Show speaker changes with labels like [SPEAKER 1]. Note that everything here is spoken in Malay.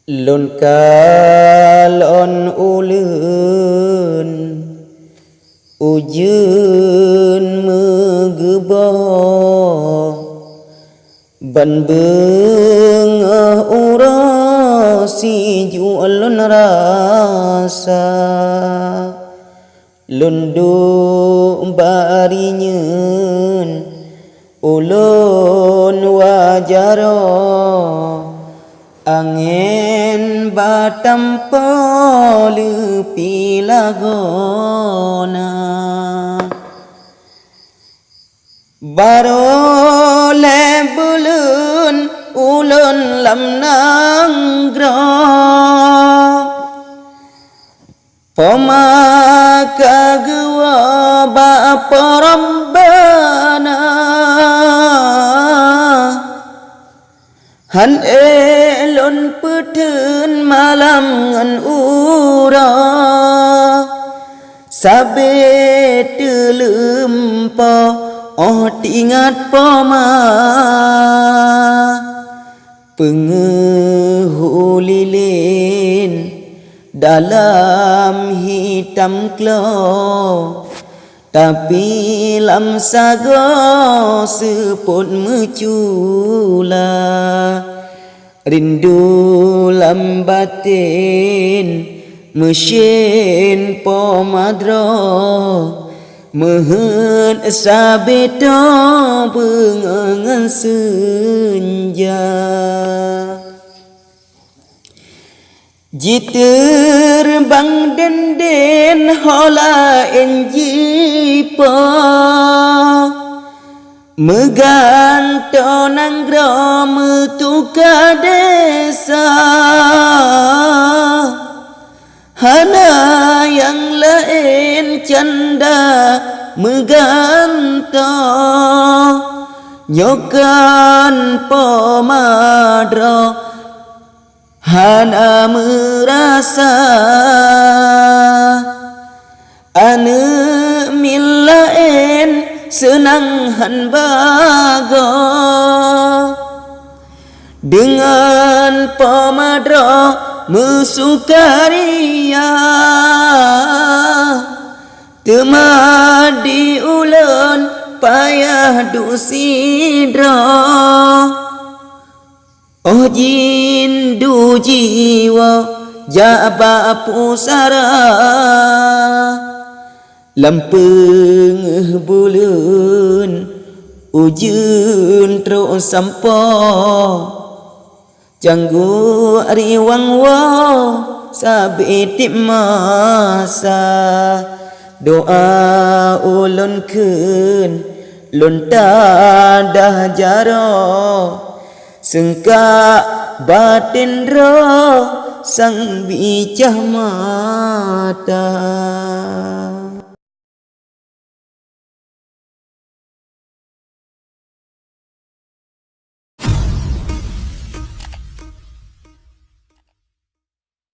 [SPEAKER 1] Lun kalon ulun ujun megebo ban beungah ura si jualun rasa lundu barinyeun ulun wajaro angin batampo leupi lagona barole bulun ulun lam nanggro pemaka gua bapa rabbana han elon peteun malam ngan ura sabe telumpo oh tingat poma pengehu lilin dalam hitam klo tapi lam sago seput mecula rindu lam batin mesin pomadro mehen sabeto bengangan senja jiter bang denden hola enjipo meganto nanggro metuka desa hana yang lain canda meganto nyokan pomadro hana merasa ane milaen senang han bago dengan pomadro mesukaria temadi ulun payah dusidro oh jindu jiwa jaba pusara lampeng bulun ujun terus sampo janggu riwang wo sabitip masa doa ulun kun luntadah jaro sengka batin ro sang bicah mata